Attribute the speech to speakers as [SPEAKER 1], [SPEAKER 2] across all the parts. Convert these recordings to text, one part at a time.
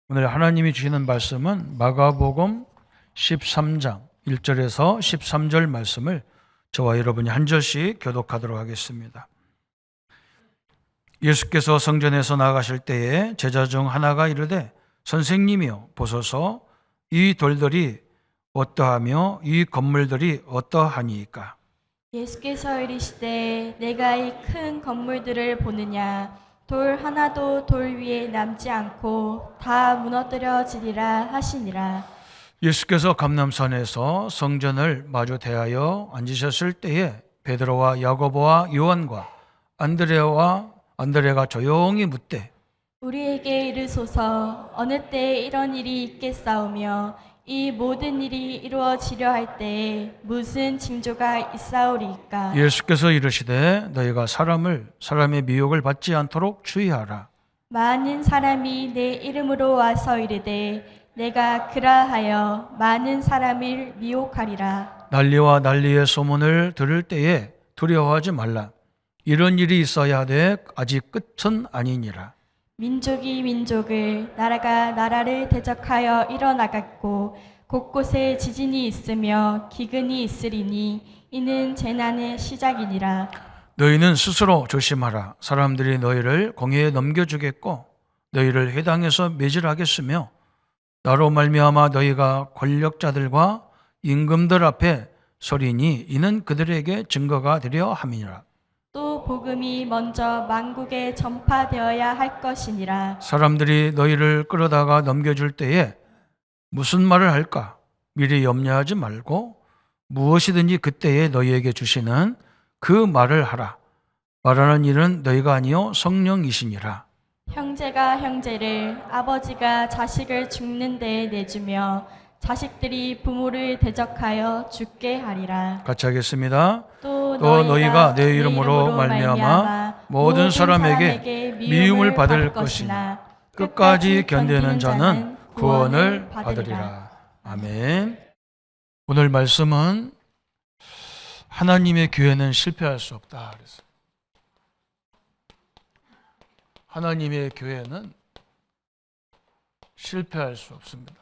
[SPEAKER 1] 오늘 하나님이 주시는 말씀은 마가복음 13장 1절에서 13절 말씀을 저와 여러분이 한 절씩 교독하도록 하겠습니다. 예수께서 성전에서 나가실 때에 제자 중 하나가 이르되 선생님이여 보소서 이 돌들이 어떠하며 이 건물들이 어떠하니이까.
[SPEAKER 2] 예수께서 이르시되 내가 이 큰 건물들을 보느냐 돌 하나도 돌 위에 남지 않고 다 무너뜨려지리라 하시니라.
[SPEAKER 1] 예수께서 감람산에서 성전을 마주 대하여 앉으셨을 때에 베드로와 야고보와 요한과 안드레가 조용히 묻되
[SPEAKER 2] 우리에게 이르소서 어느 때에 이런 일이 있겠사오며 이 모든 일이 이루어지려 할 때에 무슨 징조가 있사오리이까.
[SPEAKER 1] 예수께서 이르시되 너희가 사람의 미혹을 받지 않도록 주의하라.
[SPEAKER 2] 많은 사람이 내 이름으로 와서 이르되 내가 그라하여 많은 사람을 미혹하리라.
[SPEAKER 1] 난리와 난리의 소문을 들을 때에 두려워하지 말라. 이런 일이 있어야 하되 아직 끝은 아니니라.
[SPEAKER 2] 민족이 민족을 나라가 나라를 대적하여 일어나갔고 곳곳에 지진이 있으며 기근이 있으리니 이는 재난의 시작이니라.
[SPEAKER 1] 너희는 스스로 조심하라. 사람들이 너희를 공회에 넘겨주겠고 너희를 회당에서 매질하겠으며 나로 말미암아 너희가 권력자들과 임금들 앞에 서리니 이는 그들에게 증거가 되려 함이니라.
[SPEAKER 2] 또 복음이 먼저 만국에 전파되어야 할 것이니라.
[SPEAKER 1] 사람들이 너희를 끌어다가 넘겨줄 때에 무슨 말을 할까? 미리 염려하지 말고 무엇이든지 그때에 너희에게 주시는 그 말을 하라. 말하는 일은 너희가 아니요 성령이시니라.
[SPEAKER 2] 형제가 형제를 아버지가 자식을 죽는 데에 내주며 자식들이 부모를 대적하여 죽게 하리라.
[SPEAKER 1] 같이 하겠습니다.
[SPEAKER 2] 또
[SPEAKER 1] 너희가 내 이름으로 말미암아 모든 사람에게 미움을 받을 것이나 끝까지 견디는 자는 구원을 받으리라. 아멘. 오늘 말씀은 하나님의 교회는 실패할 수 없다 그랬어요. 하나님의 교회는 실패할 수 없습니다.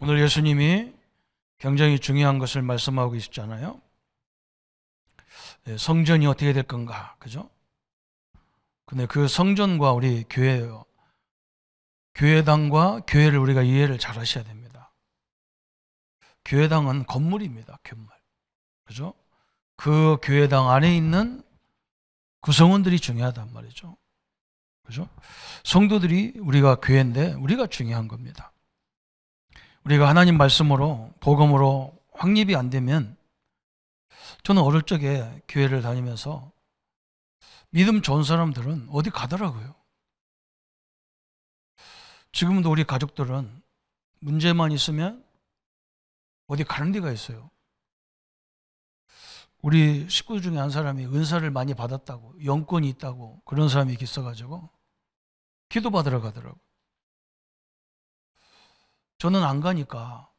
[SPEAKER 1] 오늘 예수님이 굉장히 중요한 것을 말씀하고 계시잖아요. 성전이 어떻게 될 건가, 그죠? 근데 그 성전과 우리 교회예요. 교회당과 교회를 우리가 이해를 잘 하셔야 됩니다. 교회당은 건물입니다, 건물. 그죠? 그 교회당 안에 있는 구성원들이 중요하단 말이죠. 그죠? 성도들이 우리가 교회인데 우리가 중요한 겁니다. 우리가 하나님 말씀으로 복음으로 확립이 안 되면 저는 어릴 적에 교회를 다니면서 믿음 좋은 사람들은 어디 가더라고요. 지금도 우리 가족들은 문제만 있으면 어디 가는 데가 있어요. 우리 식구 중에 한 사람이 은사를 많이 받았다고, 영권이 있다고 그런 사람이 있어가지고 기도받으러 가더라고요. 저는 안 가니까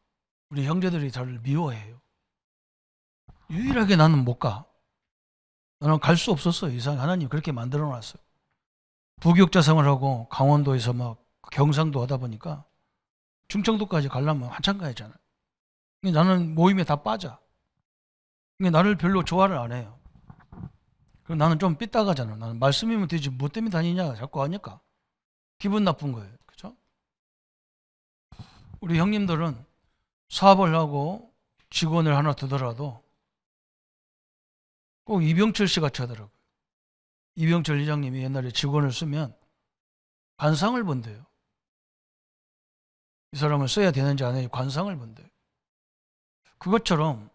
[SPEAKER 1] 우리 형제들이 저를 미워해요. 유일하게 나는 못 가. 나는 갈 수 없었어요. 이상 하나님 그렇게 만들어 놨어요. 부교육자 생활하고 강원도에서 막 경상도 하다 보니까 충청도까지 가려면 한참 가야잖아요. 나는 모임에 다 빠져. 나를 별로 좋아를 안 해요. 그럼 나는 좀 삐딱하잖아. 나는 말씀이면 되지 뭐 때문에 다니냐 자꾸 하니까 기분 나쁜 거예요. 그렇죠? 우리 형님들은 사업을 하고 직원을 하나 두더라도 꼭 이병철 씨 같이 하더라고요. 이병철 이장님이 옛날에 직원을 쓰면 관상을 본대요. 이 사람을 써야 되는지 안 해야 관상을 본대요. 그것처럼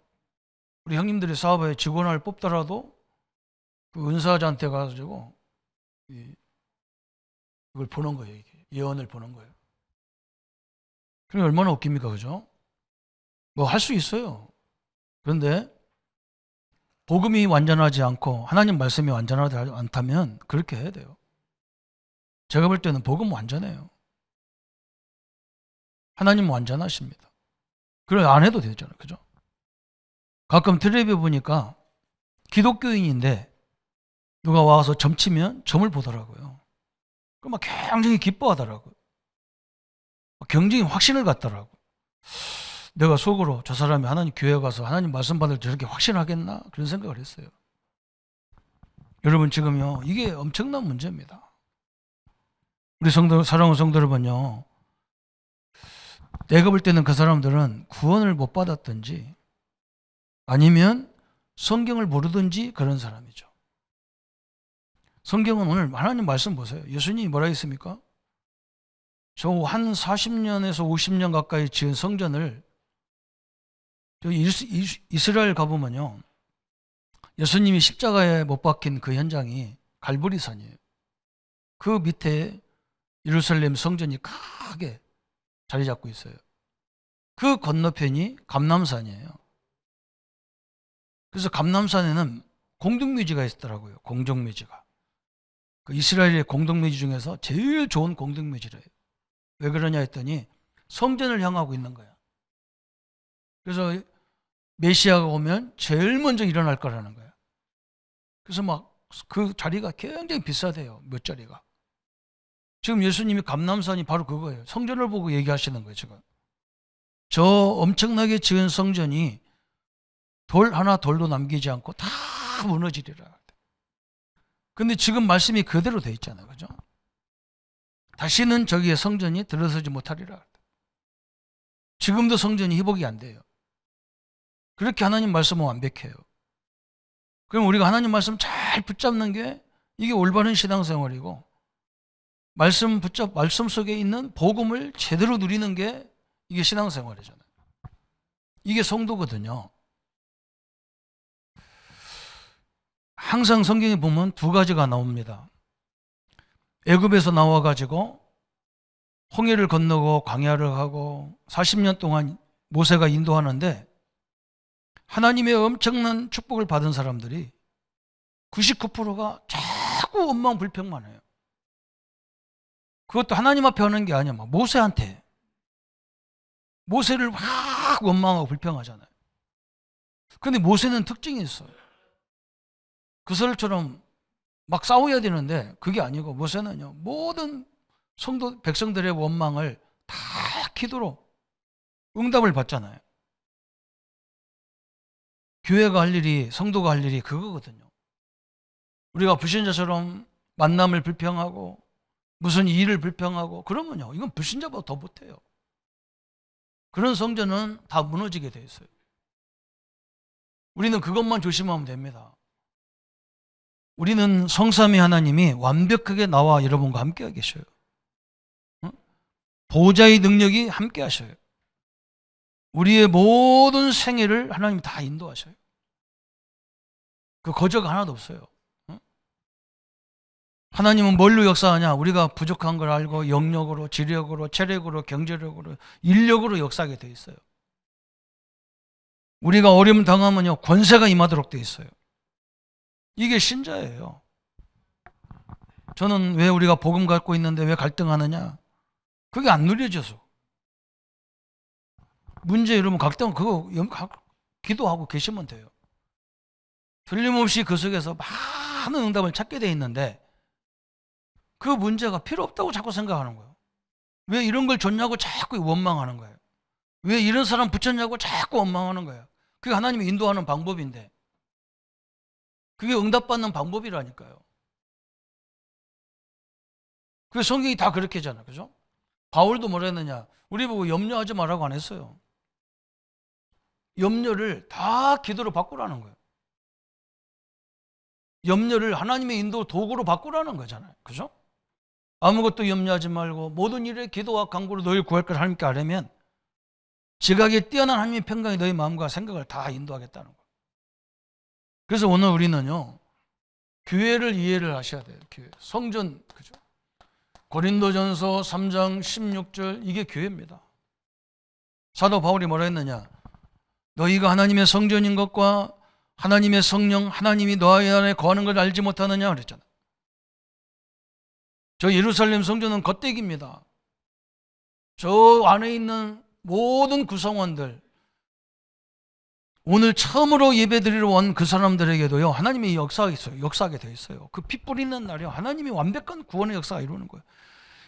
[SPEAKER 1] 우리 형님들이 사업에 직원을 뽑더라도 그 은사자한테 가가지고 그걸 보는 거예요. 이게. 예언을 보는 거예요. 그게 얼마나 웃깁니까? 그죠? 뭐 할 수 있어요. 그런데 복음이 완전하지 않고 하나님 말씀이 완전하지 않다면 그렇게 해야 돼요. 제가 볼 때는 복음 완전해요. 하나님은 완전하십니다. 그래 안 해도 되잖아요. 그죠? 가끔 텔레비에 보니까 기독교인인데 누가 와서 점치면 점을 보더라고요. 그럼 막 굉장히 기뻐하더라고요. 굉장히 확신을 갖더라고요. 내가 속으로 저 사람이 하나님 교회 가서 하나님 말씀 받을 때 저렇게 확신하겠나? 그런 생각을 했어요. 여러분 지금요, 이게 엄청난 문제입니다. 우리 사랑하는 성도 여러분요, 내가 볼 때는 그 사람들은 구원을 못 받았든지 아니면 성경을 모르든지 그런 사람이죠. 성경은 오늘 하나님 말씀 보세요. 예수님이 뭐라 했습니까? 저 한 40년에서 50년 가까이 지은 성전을 저기 이스라엘 가보면요, 예수님이 십자가에 못 박힌 그 현장이 갈보리산이에요. 그 밑에 예루살렘 성전이 크게 자리 잡고 있어요. 그 건너편이 감람산이에요. 그래서 감람산에는 공동묘지가 있더라고요. 공동묘지가. 그 이스라엘의 공동묘지 중에서 제일 좋은 공동묘지래요. 왜 그러냐 했더니 성전을 향하고 있는 거야. 그래서 메시아가 오면 제일 먼저 일어날 거라는 거야. 그래서 막 그 자리가 굉장히 비싸대요. 몇 자리가. 지금 예수님이 감람산이 바로 그거예요. 성전을 보고 얘기하시는 거예요. 지금. 저 엄청나게 지은 성전이 돌 하나 돌도 남기지 않고 다 무너지리라. 근데 지금 말씀이 그대로 돼 있잖아요. 그죠? 다시는 저기에 성전이 들어서지 못하리라. 지금도 성전이 회복이 안 돼요. 그렇게 하나님 말씀은 완벽해요. 그럼 우리가 하나님 말씀 잘 붙잡는 게 이게 올바른 신앙생활이고, 말씀 속에 있는 복음을 제대로 누리는 게 이게 신앙생활이잖아요. 이게 성도거든요. 항상 성경에 보면 두 가지가 나옵니다. 애굽에서 나와가지고 홍해를 건너고 광야를 하고 40년 동안 모세가 인도하는데, 하나님의 엄청난 축복을 받은 사람들이 99%가 자꾸 원망 불평만 해요. 그것도 하나님 앞에 하는 게 아니야. 막 모세한테. 모세를 막 원망하고 불평하잖아요. 근데 모세는 특징이 있어요. 그설처럼 막 싸워야 되는데 그게 아니고, 모세는요, 모든 성도 백성들의 원망을 다 기도로 응답을 받잖아요. 교회가 할 일이, 성도가 할 일이 그거거든요. 우리가 불신자처럼 만남을 불평하고 무슨 일을 불평하고 그러면요, 이건 불신자보다 더 못해요. 그런 성전은 다 무너지게 돼 있어요. 우리는 그것만 조심하면 됩니다. 우리는 성삼위 하나님이 완벽하게 나와 여러분과 함께 계셔요. 보좌의 능력이 함께 하셔요. 우리의 모든 생애를 하나님이 다 인도하셔요. 그 거저가 하나도 없어요. 하나님은 뭘로 역사하냐? 우리가 부족한 걸 알고 영력으로, 지력으로, 체력으로, 경제력으로, 인력으로 역사하게 돼 있어요. 우리가 어려움 당하면요, 권세가 임하도록 돼 있어요. 이게 신자예요. 저는 왜 우리가 복음 갖고 있는데 왜 갈등하느냐? 그게 안 누려져서. 문제 여러분 갈등 그거 기도하고 계시면 돼요. 틀림없이 그 속에서 많은 응답을 찾게 돼 있는데 그 문제가 필요 없다고 자꾸 생각하는 거예요. 왜 이런 걸 줬냐고 자꾸 원망하는 거예요. 왜 이런 사람 붙였냐고 자꾸 원망하는 거예요. 그게 하나님이 인도하는 방법인데, 그게 응답받는 방법이라니까요. 그 성경이 다 그렇게 하잖아요. 그죠? 바울도 뭐라 했느냐? 우리 보고 염려하지 말라고 안 했어요. 염려를 다 기도로 바꾸라는 거예요. 염려를 하나님의 인도 도구로 바꾸라는 거잖아요. 그죠? 아무것도 염려하지 말고 모든 일에 기도와 간구로 너희 구할 것을 하나님께 아뢰면 지각에 뛰어난 하나님의 평강이 너희 마음과 생각을 다 인도하겠다는 거예요. 그래서 오늘 우리는요, 교회를 이해를 하셔야 돼요. 교회. 성전, 그죠? 고린도전서 3장 16절, 이게 교회입니다. 사도 바울이 뭐라 했느냐? 너희가 하나님의 성전인 것과 하나님의 성령, 하나님이 너희 안에 거하는 걸 알지 못하느냐 그랬잖아요. 저 예루살렘 성전은 겉대기입니다. 저 안에 있는 모든 구성원들, 오늘 처음으로 예배드리러 온 그 사람들에게도요, 하나님이 역사하게 되어 있어요. 그 피 뿌리는 날에 하나님이 완벽한 구원의 역사가 이루는 거예요.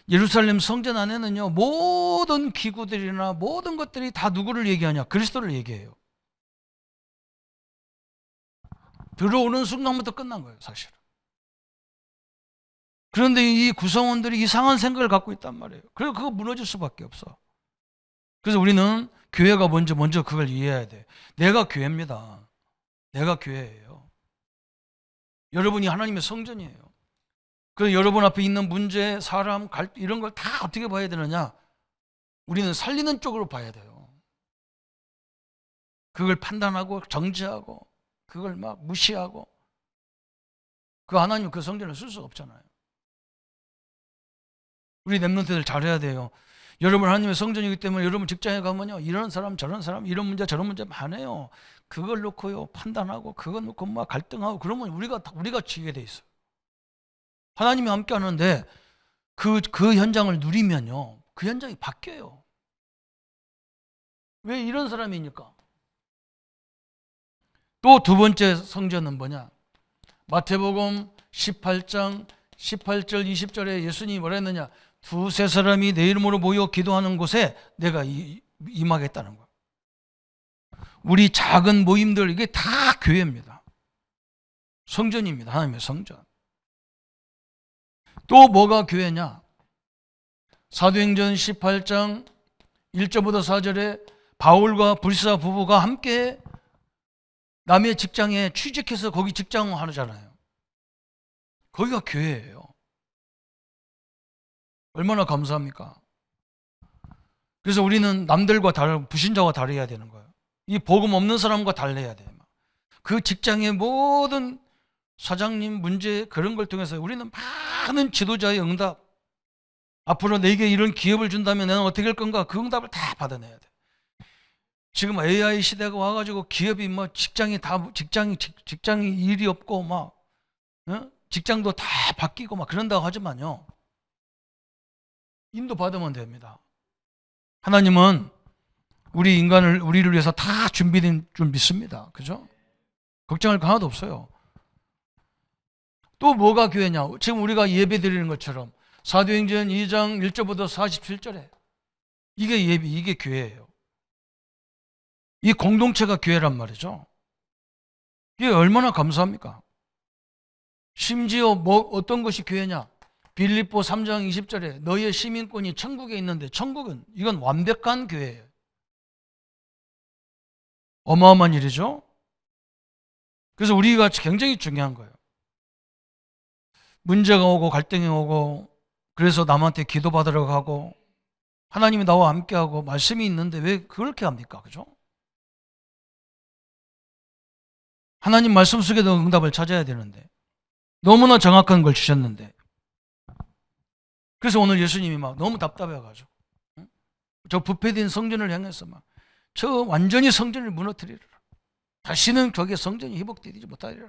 [SPEAKER 1] 예루살렘 성전 안에는요, 모든 기구들이나 모든 것들이 다 누구를 얘기하냐? 그리스도를 얘기해요. 들어오는 순간부터 끝난 거예요, 사실은. 그런데 이 구성원들이 이상한 생각을 갖고 있단 말이에요. 그래서 그거 무너질 수밖에 없어. 그래서 우리는 교회가 먼저 그걸 이해해야 돼. 내가 교회입니다. 내가 교회예요. 여러분이 하나님의 성전이에요. 그래서 여러분 앞에 있는 문제, 사람, 이런 걸 다 어떻게 봐야 되느냐? 우리는 살리는 쪽으로 봐야 돼요. 그걸 판단하고 정지하고 그걸 막 무시하고 그 하나님 그 성전을 쓸 수가 없잖아요. 우리 랩런트들 잘해야 돼요. 여러분 하나님의 성전이기 때문에 여러분 직장에 가면요, 이런 사람 저런 사람 이런 문제 저런 문제 많아요. 그걸 놓고요 판단하고 그거 놓고 막 갈등하고 그러면 우리가 지게 돼 있어요. 하나님이 함께 하는데 그 현장을 누리면요, 그 현장이 바뀌어요. 왜 이런 사람이니까? 또 두 번째 성전은 뭐냐? 마태복음 18장 18절 20절에 예수님이 뭐라 했느냐? 두세 사람이 내 이름으로 모여 기도하는 곳에 내가 임하겠다는 거예요. 우리 작은 모임들, 이게 다 교회입니다. 성전입니다. 하나님의 성전. 또 뭐가 교회냐? 사도행전 18장 1절부터 4절에 바울과 불사 부부가 함께 남의 직장에 취직해서 거기 직장을 하잖아요. 거기가 교회예요. 얼마나 감사합니까? 그래서 우리는 남들과 불신자와 다르야 되는 거예요. 이 복음 없는 사람과 달라야 돼요. 그 직장의 모든 사장님 문제 그런 걸 통해서 우리는 많은 지도자의 응답, 앞으로 내게 이런 기업을 준다면 나는 어떻게 할 건가, 그 응답을 다 받아내야 돼. 지금 AI 시대가 와가지고 기업이 뭐 직장이 일이 없고 막 직장도 다 바뀌고 막 그런다고 하지만요, 인도 받으면 됩니다. 하나님은 우리를 위해서 다 준비된 줄 믿습니다. 그죠? 걱정할 거 하나도 없어요. 또 뭐가 교회냐? 지금 우리가 예배 드리는 것처럼 사도행전 2장 1절부터 47절에 이게 교회예요. 이 공동체가 교회란 말이죠. 이게 얼마나 감사합니까? 심지어 어떤 것이 교회냐? 빌립보 3장 20절에 너희의 시민권이 천국에 있는데, 천국은 이건 완벽한 교회예요. 어마어마한 일이죠. 그래서 우리가 굉장히 중요한 거예요. 문제가 오고 갈등이 오고 그래서 남한테 기도받으러 가고 하나님이 나와 함께하고 말씀이 있는데 왜 그렇게 합니까? 그죠? 하나님 말씀 속에도 응답을 찾아야 되는데 너무나 정확한 걸 주셨는데, 그래서 오늘 예수님이 막 너무 답답해가지고 저 부패된 성전을 향해서 막 저 완전히 성전을 무너뜨리라. 다시는 저게 성전이 회복되지 못하리라.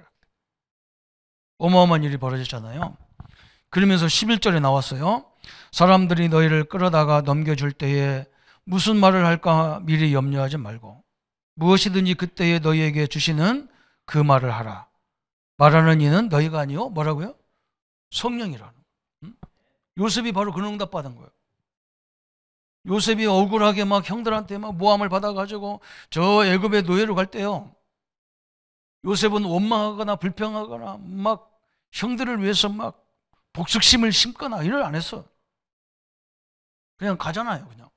[SPEAKER 1] 어마어마한 일이 벌어졌잖아요. 그러면서 11절에 나왔어요. 사람들이 너희를 끌어다가 넘겨줄 때에 무슨 말을 할까 미리 염려하지 말고 무엇이든지 그때에 너희에게 주시는 그 말을 하라. 말하는 이는 너희가 아니요 뭐라고요? 성령이라는 거예요. 요셉이 바로 그런 응답 받은 거예요. 요셉이 억울하게 막 형들한테 막 모함을 받아가지고 저 애굽의 노예로 갈 때요, 요셉은 원망하거나 불평하거나 막 형들을 위해서 막 복수심을 심거나 일을 안 했어. 그냥 가잖아요. 그냥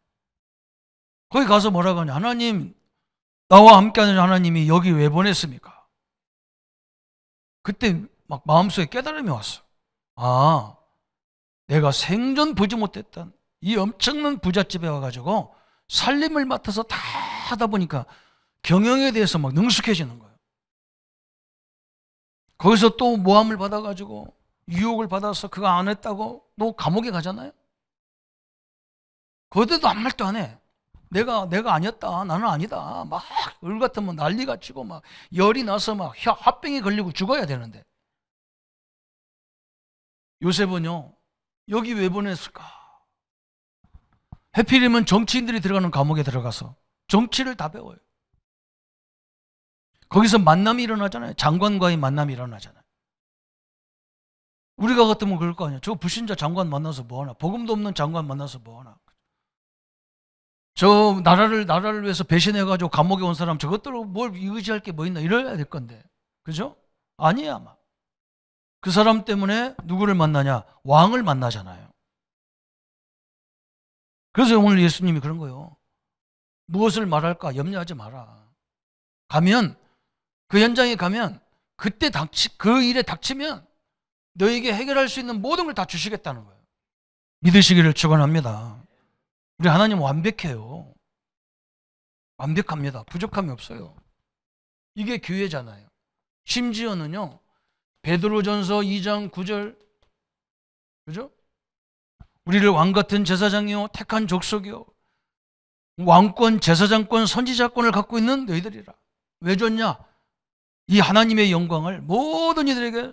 [SPEAKER 1] 거기 가서 뭐라고 하냐? 하나님, 나와 함께하는 하나님이 여기 왜 보냈습니까? 그때 막 마음속에 깨달음이 왔어. 아, 내가 생전 보지 못했던 이 엄청난 부잣집에 와가지고 살림을 맡아서 다 하다 보니까 경영에 대해서 막 능숙해지는 거예요. 거기서 또 모함을 받아가지고 유혹을 받아서 그거 안 했다고 또 감옥에 가잖아요. 거기도 아무 말도 안 해. 내가 아니었다, 나는 아니다, 막 을 같으면 난리가 치고 막 열이 나서 막 화병이 걸리고 죽어야 되는데, 요셉은요 여기 왜 보냈을까? 해필이면 정치인들이 들어가는 감옥에 들어가서 정치를 다 배워요. 거기서 만남이 일어나잖아요. 장관과의 만남이 일어나잖아요. 우리가 같으면 그럴 거 아니에요. 저 불신자 장관 만나서 뭐하나. 복음도 없는 장관 만나서 뭐하나. 저 나라를 위해서 배신해가지고 감옥에 온 사람 저것들로 뭘 의지할 게 뭐 있나 이래야 될 건데. 그죠? 아니에요 아마. 그 사람 때문에 누구를 만나냐? 왕을 만나잖아요. 그래서 오늘 예수님이 그런 거예요. 무엇을 말할까 염려하지 마라. 가면 그 현장에 가면 그때 그 일에 닥치면 너에게 해결할 수 있는 모든 걸 다 주시겠다는 거예요. 믿으시기를 축원합니다. 우리 하나님 완벽해요. 완벽합니다. 부족함이 없어요. 이게 교회잖아요. 심지어는요. 베드로전서 2장 9절 그죠? 우리를 왕같은 제사장이요 택한 족속이요 왕권, 제사장권, 선지자권을 갖고 있는 너희들이라. 왜 줬냐? 이 하나님의 영광을 모든 이들에게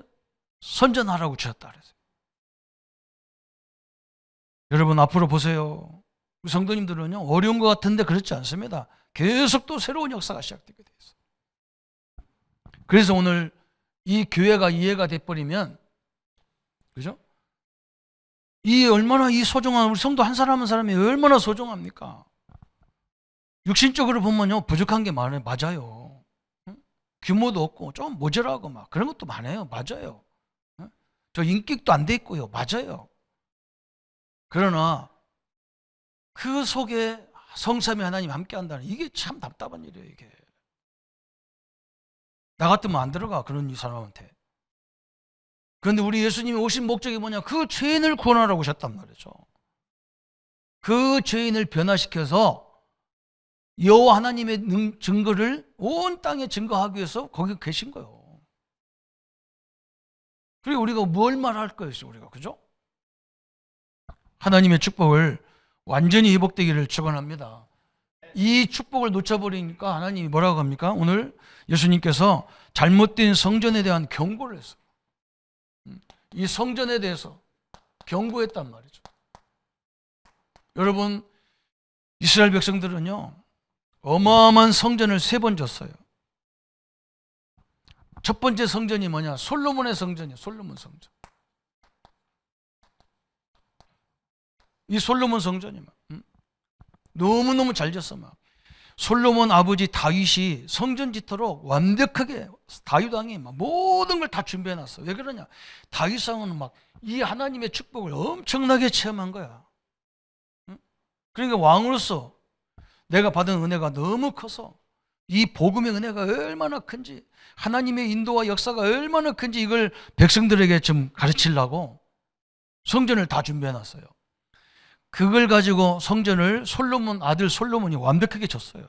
[SPEAKER 1] 선전하라고 주셨다 그랬어요. 여러분 앞으로 보세요. 우리 성도님들은요 어려운 것 같은데 그렇지 않습니다. 계속 또 새로운 역사가 시작되게 돼 있어요. 그래서 오늘 이 교회가 이해가 돼버리면 그죠? 이 얼마나 이 소중한 우리 성도 한 사람 한 사람이 얼마나 소중합니까? 육신적으로 보면요 부족한 게 많아요. 맞아요. 규모도 없고 좀 모자라고 막 그런 것도 많아요. 맞아요. 저 인격도 안 돼 있고요. 맞아요. 그러나 그 속에 성삼위 하나님 함께 한다는 이게 참 답답한 일이에요. 이게 나 같으면 안 들어가 그런 이 사람한테. 그런데 우리 예수님이 오신 목적이 뭐냐? 그 죄인을 구원하라고 오셨단 말이죠. 그 죄인을 변화시켜서 여호와 하나님의 증거를 온 땅에 증거하기 위해서 거기 계신 거예요. 그리고 우리가 뭘 말할 거였어요, 우리가 그죠? 하나님의 축복을 완전히 회복되기를 축원합니다. 이 축복을 놓쳐버리니까 하나님이 뭐라고 합니까? 오늘 예수님께서 잘못된 성전에 대한 경고를 했어요. 이 성전에 대해서 경고했단 말이죠. 여러분 이스라엘 백성들은요 어마어마한 성전을 3번 졌어요. 첫 번째 성전이 뭐냐? 솔로몬의 성전이에요. 솔로몬 성전. 이 솔로몬 성전이 막 너무너무 잘 졌어 막. 솔로몬 아버지 다윗이 성전 짓도록 완벽하게 다윗 왕이 막 모든 걸 다 준비해 놨어. 왜 그러냐? 다윗 왕은 막 이 하나님의 축복을 엄청나게 체험한 거야. 그러니까 왕으로서 내가 받은 은혜가 너무 커서 이 복음의 은혜가 얼마나 큰지 하나님의 인도와 역사가 얼마나 큰지 이걸 백성들에게 좀 가르치려고 성전을 다 준비해 놨어요. 그걸 가지고 성전을 솔로몬 아들 솔로몬이 완벽하게 졌어요.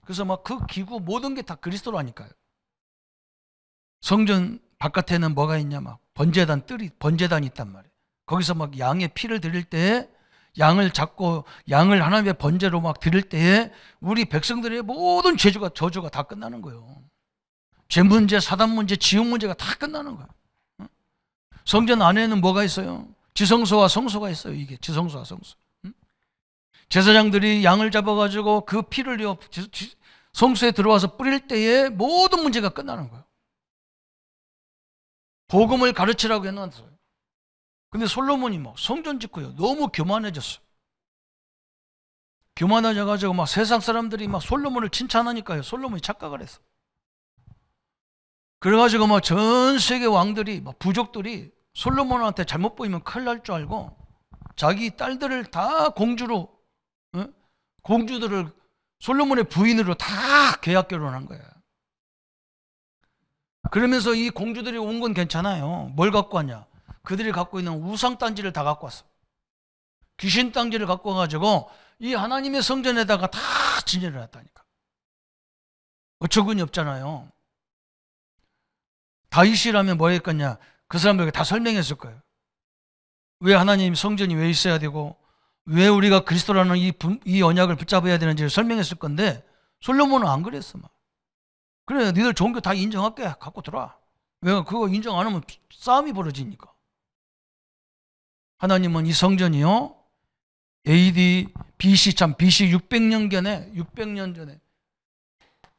[SPEAKER 1] 그래서 막 그 기구 모든 게 다 그리스도로 하니까요. 성전 바깥에는 뭐가 있냐? 막 번제단이 있단 말이에요. 거기서 막 양의 피를 드릴 때 양을 잡고 양을 하나님의 번제로 막 드릴 때에 우리 백성들의 모든 저주가 다 끝나는 거예요. 죄 문제, 사단 문제, 지옥 문제가 다 끝나는 거예요. 성전 안에는 뭐가 있어요? 지성소와 성소가 있어요. 이게 지성소와 성소. 제사장들이 양을 잡아가지고 그 피를 성소에 들어와서 뿌릴 때에 모든 문제가 끝나는 거예요. 복음을 가르치라고 해놨어요. 근데 솔로몬이 뭐 성전 짓고요. 너무 교만해졌어요. 교만해져가지고 막 세상 사람들이 막 솔로몬을 칭찬하니까요. 솔로몬이 착각을 했어. 그래가지고 막 전 세계 왕들이 막 부족들이 솔로몬한테 잘못 보이면 큰일 날 줄 알고 자기 딸들을 다 공주들을 솔로몬의 부인으로 다 계약 결혼한 거야. 그러면서 이 공주들이 온 건 괜찮아요. 뭘 갖고 왔냐? 그들이 갖고 있는 우상 단지를 다 갖고 왔어. 귀신 단지를 갖고 와가지고 이 하나님의 성전에다가 다 진열을 했다니까. 어처구니 없잖아요. 다윗이라면 뭐 했겠냐? 그 사람들에게 다 설명했을 거예요. 왜 하나님 성전이 왜 있어야 되고 왜 우리가 그리스도라는 이 언약을 붙잡아야 되는지를 설명했을 건데 솔로몬은 안 그랬어. 막. 그래 너희들 종교 다 인정할게. 갖고 들어와. 왜 그거 인정 안 하면 싸움이 벌어지니까. 하나님은 이 성전이요 AD BC 600년 전에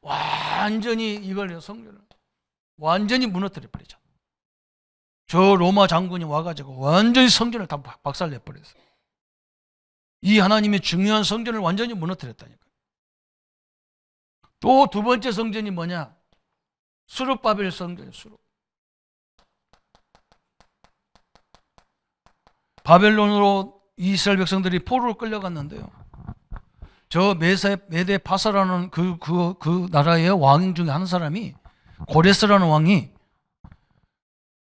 [SPEAKER 1] 완전히 이걸 성전을 완전히 무너뜨려 버리죠. 저 로마 장군이 와가지고 완전히 성전을 다 박살내 버렸어요. 이 하나님의 중요한 성전을 완전히 무너뜨렸다니까요. 또 두 번째 성전이 뭐냐? 수룹바벨 성전이에요. 바벨론으로 이스라엘 백성들이 포로로 끌려갔는데요. 저 메대 파사라는 그 나라의 왕 중에 한 사람이, 고레스라는 왕이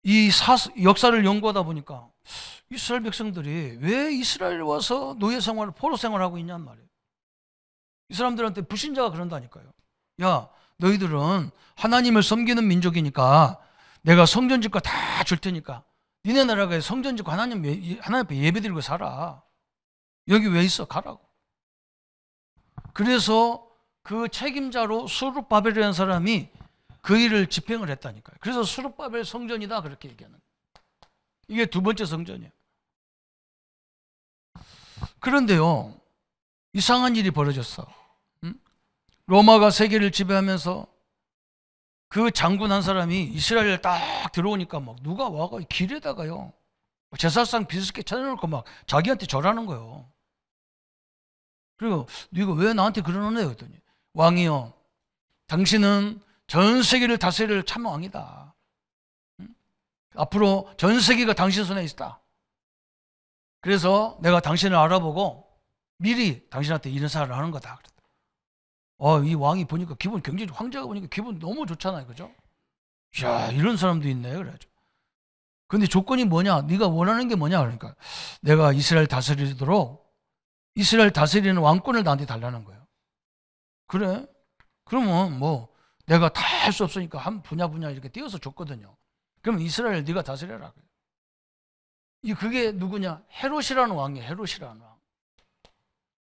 [SPEAKER 1] 이 역사를 연구하다 보니까 이스라엘 백성들이 왜 이스라엘에 와서 노예 생활을, 포로 생활을 하고 있냔 말이에요. 이 사람들한테 불신자가 그런다니까요. 야, 너희들은 하나님을 섬기는 민족이니까 내가 성전 짓고 다 줄 테니까 니네 나라가 성전 짓고 하나님 앞에 예배드리고 살아. 여기 왜 있어? 가라고. 그래서 그 책임자로 수룹바벨이라는 사람이 그 일을 집행을 했다니까요. 그래서 수룹바벨 성전이다 그렇게 얘기하는 거예요. 이게 두 번째 성전이에요. 그런데요, 이상한 일이 벌어졌어. 로마가 세계를 지배하면서 그 장군 한 사람이 이스라엘에 딱 들어오니까 막 누가 와가 길에다가요 제사상 비스켓 찾아놓고 막 자기한테 절하는 거예요. 그리고 네가 왜 나한테 그러는 애요? 그랬더니 왕이요, 당신은 전 세계를 다스릴 참 왕이다. 앞으로 전 세계가 당신 손에 있다. 그래서 내가 당신을 알아보고 미리 당신한테 이런 사를 하는 거다. 이 왕이 보니까 기분 굉장히, 황제가 보니까 기분 너무 좋잖아요. 그죠? 야, 이런 사람도 있네. 그래죠. 근데 조건이 뭐냐? 네가 원하는 게 뭐냐? 그러니까 내가 이스라엘 다스리도록 이스라엘 다스리는 왕권을 나한테 달라는 거예요. 그래? 그러면 뭐 내가 다 할 수 없으니까 한 분야 이렇게 띄워서 줬거든요. 그러면 이스라엘 네가 다스려라. 그게 누구냐? 헤롯이라는 왕이에요. 헤롯이라는 왕.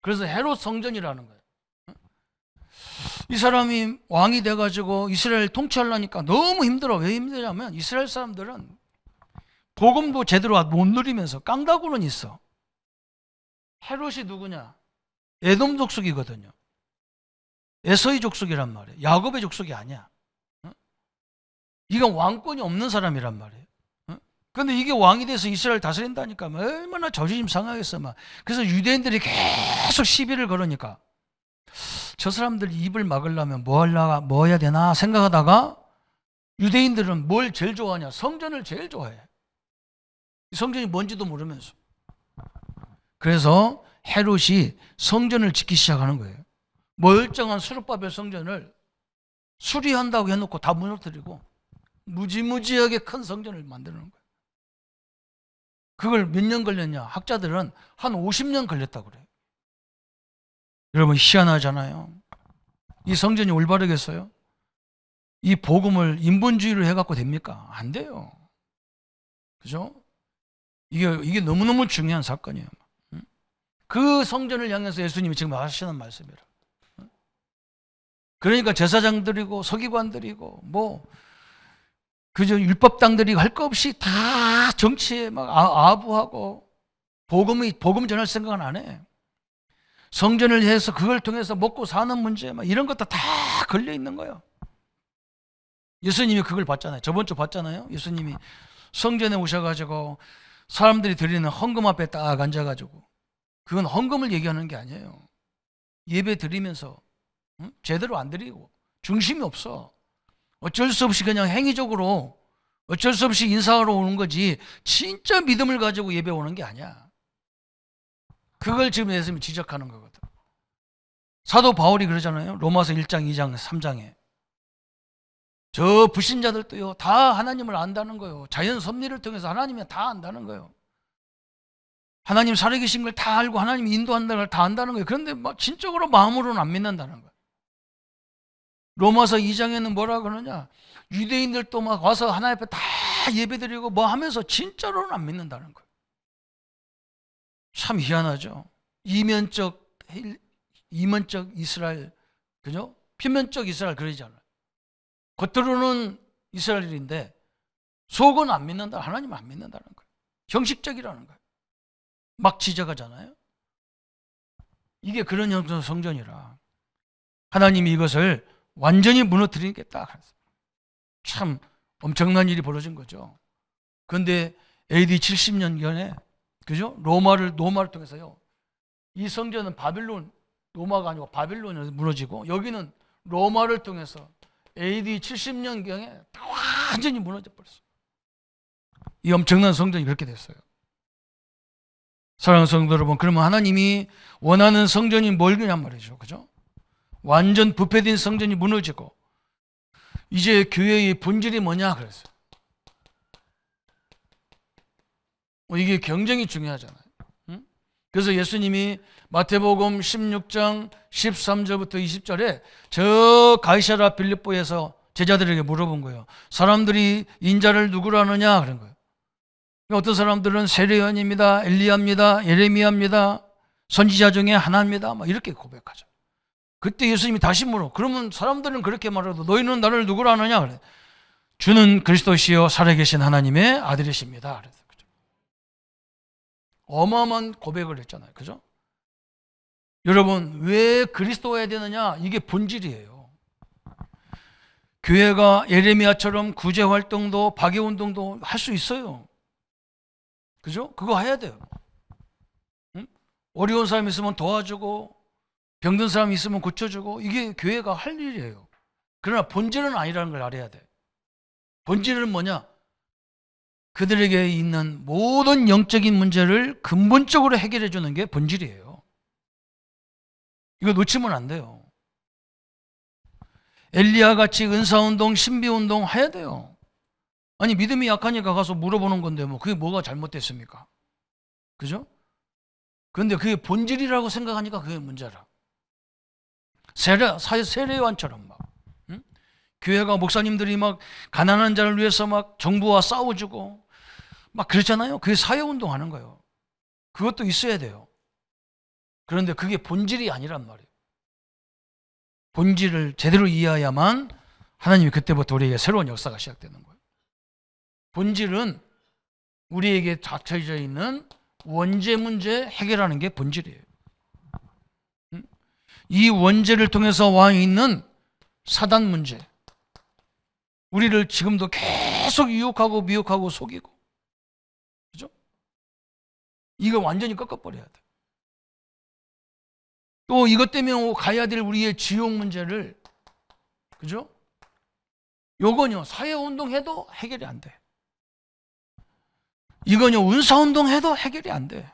[SPEAKER 1] 그래서 헤롯 성전이라는 거예요. 이 사람이 왕이 돼가지고 이스라엘 통치하려니까 너무 힘들어. 왜 힘드냐면 이스라엘 사람들은 복음도 제대로 못 누리면서 깡다구는 있어. 헤롯이 누구냐? 에돔 족속이거든요. 에서의 족속이란 말이에요. 야곱의 족속이 아니야. 이건 왕권이 없는 사람이란 말이에요. 그런데 이게 왕이 돼서 이스라엘 다스린다니까 얼마나 자존심 상하겠어. 막. 그래서 유대인들이 계속 시비를 걸으니까 저 사람들 입을 막으려면 뭐 해야 되나 생각하다가 유대인들은 뭘 제일 좋아하냐? 성전을 제일 좋아해. 성전이 뭔지도 모르면서. 그래서 헤롯이 성전을 짓기 시작하는 거예요. 멀쩡한 수룹바벨 성전을 수리한다고 해놓고 다 무너뜨리고 무지무지하게 큰 성전을 만드는 거예요. 그걸 몇 년 걸렸냐? 학자들은 한 50년 걸렸다고 그래요. 여러분, 희한하잖아요. 이 성전이 올바르겠어요? 이 복음을 인본주의로 해갖고 됩니까? 안 돼요. 그죠? 이게 너무너무 중요한 사건이에요. 그 성전을 향해서 예수님이 지금 하시는 말씀이라. 그러니까 제사장들이고 서기관들이고 뭐 그저 율법당들이 할 거 없이 다 정치에 막 아부하고 복음 전할 생각은 안 해. 성전을 해서 그걸 통해서 먹고 사는 문제 막 이런 것도 다 걸려 있는 거예요. 예수님이 그걸 봤잖아요. 저번 주 봤잖아요. 예수님이 성전에 오셔가지고 사람들이 드리는 헌금 앞에 딱 앉아가지고 그건 헌금을 얘기하는 게 아니에요. 예배 드리면서 제대로 안 드리고 중심이 없어. 어쩔 수 없이 그냥 행위적으로 어쩔 수 없이 인사하러 오는 거지 진짜 믿음을 가지고 예배 오는 게 아니야. 그걸 지금 예수님이 지적하는 거거든. 사도 바울이 그러잖아요. 로마서 1장, 2장, 3장에 저 불신자들도요 다 하나님을 안다는 거예요. 자연 섭리를 통해서 하나님이 다 안다는 거예요. 하나님 살아계신 걸 다 알고 하나님이 인도한다는 걸 다 안다는 거예요. 그런데 막 진적으로 마음으로는 안 믿는다는 거예요. 로마서 2장에는 뭐라 그러냐? 유대인들도 막 와서 하나님 앞에 다 예배드리고 뭐 하면서 진짜로는 안 믿는다는 거예요. 참 희한하죠. 이면적 이스라엘, 그죠? 표면적 이스라엘 그러잖아요. 겉으로는 이스라엘인데 속은 안 믿는다. 하나님 안 믿는다는 거예요. 형식적이라는 거예요. 막 지적하잖아요. 이게 그런 형성 성전이라 하나님이 이것을 완전히 무너뜨리겠다. 참 엄청난 일이 벌어진 거죠. 그런데 AD 70년경에 그죠? 노마를 통해서요. 이 성전은 로마가 아니고 바빌론에서 무너지고 여기는 로마를 통해서 AD 70년경에 완전히 무너져 버렸어요. 이 엄청난 성전이 그렇게 됐어요. 사랑하는 성도 여러분, 그러면 하나님이 원하는 성전이 뭘냐 말이죠. 그죠? 완전 부패된 성전이 무너지고 이제 교회의 본질이 뭐냐 그랬어요. 이게 굉장히 중요하잖아요. 응? 그래서 예수님이 마태복음 16장 13절부터 20절에 저 가이사랴 빌립보에서 제자들에게 물어본 거예요. 사람들이 인자를 누구로 하느냐 그런 거예요. 어떤 사람들은 세례요한입니다, 엘리야입니다, 예레미야입니다, 선지자 중에 하나입니다, 막 이렇게 고백하죠. 그때 예수님이 다시 물어. 그러면 사람들은 그렇게 말해도 너희는 나를 누구로 하느냐 그래. 주는 그리스도시요 살아계신 하나님의 아들이십니다. 그래서 그죠? 어마어마한 고백을 했잖아요. 그죠? 여러분 왜 그리스도여야 되느냐? 이게 본질이에요. 교회가 예레미야처럼 구제 활동도 박해 운동도 할 수 있어요. 그죠? 그거 해야 돼요. 응? 어려운 사람 있으면 도와주고 병든 사람 있으면 고쳐주고 이게 교회가 할 일이에요. 그러나 본질은 아니라는 걸 알아야 돼. 본질은 뭐냐? 그들에게 있는 모든 영적인 문제를 근본적으로 해결해 주는 게 본질이에요. 이거 놓치면 안 돼요. 엘리야 같이 은사운동, 신비운동 해야 돼요. 아니 믿음이 약하니까 가서 물어보는 건데 뭐 그게 뭐가 잘못됐습니까? 그죠? 그런데 그게 본질이라고 생각하니까 그게 문제라. 세례요한처럼 막 응? 교회가 목사님들이 막 가난한 자를 위해서 막 정부와 싸워주고 막 그렇잖아요. 그게 사회운동 하는 거예요. 그것도 있어야 돼요. 그런데 그게 본질이 아니란 말이에요. 본질을 제대로 이해해야만 하나님이 그때부터 우리에게 새로운 역사가 시작되는 거예요. 본질은 우리에게 닫혀져 있는 원죄 문제 해결하는 게 본질이에요. 이 원죄를 통해서 와 있는 사단 문제, 우리를 지금도 계속 유혹하고 미혹하고 속이고, 그죠? 이거 완전히 꺾어버려야 돼. 또 이것 때문에 가야 될 우리의 지옥 문제를, 그죠? 요건요 사회운동 해도 해결이 안 돼. 이건요 은사운동 해도 해결이 안 돼.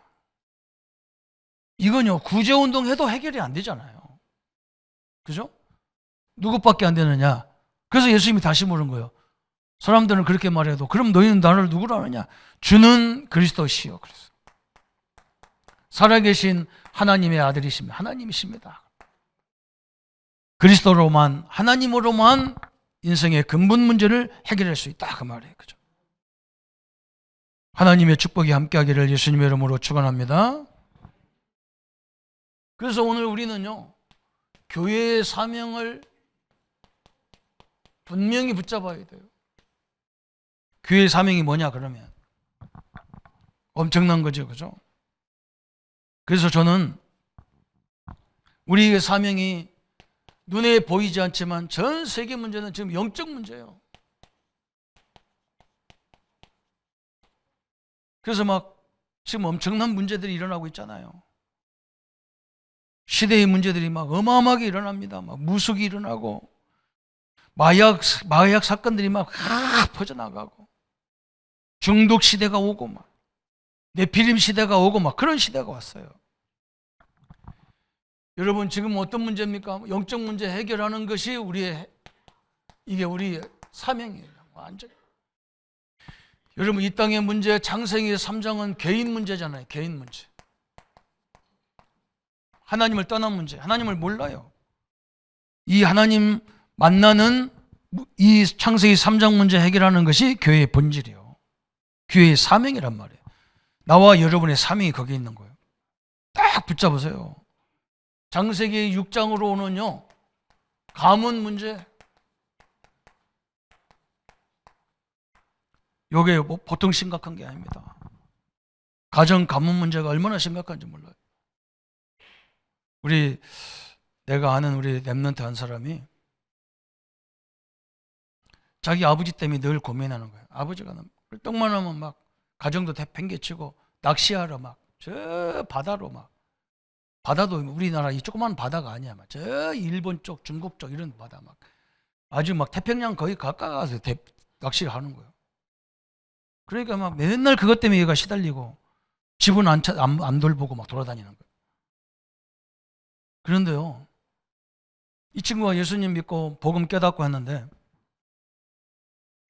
[SPEAKER 1] 이건요 구제운동 해도 해결이 안 되잖아요. 그죠? 누구밖에 안 되느냐? 그래서 예수님이 다시 물은 거예요. 사람들은 그렇게 말해도 그럼 너희는 나를 누구로 아느냐? 주는 그리스도시요. 그래서 살아계신 하나님의 아들이십니다. 하나님이십니다. 그리스도로만, 하나님으로만 인생의 근본 문제를 해결할 수 있다 그 말이에요. 그죠? 하나님의 축복이 함께하기를 예수님의 이름으로 축원합니다. 그래서 오늘 우리는요 교회의 사명을 분명히 붙잡아야 돼요. 교회의 사명이 뭐냐 그러면 엄청난 거죠. 그죠? 그래서 저는 우리의 사명이 눈에 보이지 않지만 전 세계 문제는 지금 영적 문제예요. 그래서 막 지금 엄청난 문제들이 일어나고 있잖아요. 시대의 문제들이 막 어마어마하게 일어납니다. 막 무속이 일어나고 마약 사건들이 막 퍼져나가고 중독 시대가 오고 막 네피림 시대가 오고 막 그런 시대가 왔어요. 여러분 지금 어떤 문제입니까? 영적 문제 해결하는 것이 이게 우리의 사명이에요. 완전. 여러분 이 땅의 문제 창세기 3장은 개인 문제잖아요. 개인 문제. 하나님을 떠난 문제. 하나님을 몰라요. 이 하나님 만나는 이 창세기 3장 문제 해결하는 것이 교회의 본질이에요. 교회의 사명이란 말이에요. 나와 여러분의 사명이 거기에 있는 거예요. 딱 붙잡으세요. 창세기 6장으로 오는요 가문 문제. 이게 뭐 보통 심각한 게 아닙니다. 가정 가문 문제가 얼마나 심각한지 몰라요. 내가 아는 우리 랩런트 한 사람이 자기 아버지 때문에 늘 고민하는 거예요. 아버지가 떡만 하면 막 가정도 팽개치고 낚시하러 막 저 바다로 막, 바다도 우리나라 이 조그만 바다가 아니야. 막 저 일본 쪽, 중국 쪽 이런 바다 막 아주 막 태평양 거의 가까이 가서 낚시를 하는 거예요. 그러니까 막 맨날 그것 때문에 얘가 시달리고 집은 안 돌보고 막 돌아다니는 거예요. 그런데요, 이 친구가 예수님 믿고 복음 깨닫고 했는데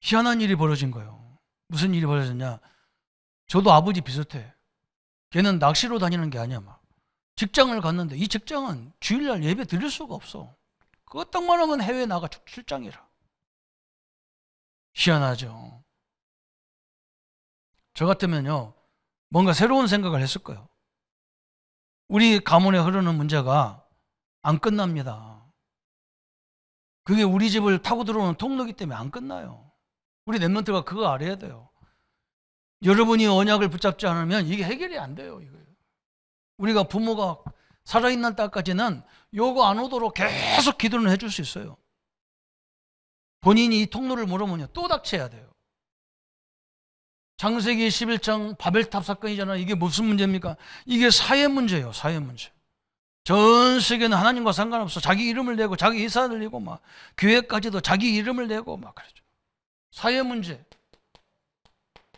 [SPEAKER 1] 희한한 일이 벌어진 거예요. 무슨 일이 벌어졌냐? 저도 아버지 비슷해. 걔는 낚시로 다니는 게 아니야. 막 직장을 갔는데 이 직장은 주일날 예배 드릴 수가 없어. 그것 딱만 하면 해외 나가 출장이라. 희한하죠. 저 같으면요, 뭔가 새로운 생각을 했을 거예요. 우리 가문에 흐르는 문제가 안 끝납니다. 그게 우리 집을 타고 들어오는 통로이기 때문에 안 끝나요. 우리 랩런트가 그거 알아야 돼요. 여러분이 언약을 붙잡지 않으면 이게 해결이 안 돼요. 이거. 우리가 부모가 살아있는 때까지는 요거 안 오도록 계속 기도를 해줄 수 있어요. 본인이 이 통로를 물으면요, 또 닥쳐야 돼요. 창세기 11장 바벨탑 사건이잖아요. 이게 무슨 문제입니까? 이게 사회 문제예요. 사회 문제. 전 세계는 하나님과 상관없어. 자기 이름을 내고 자기 이사 들리고 막 교회까지도 자기 이름을 내고 막 그러죠. 사회 문제.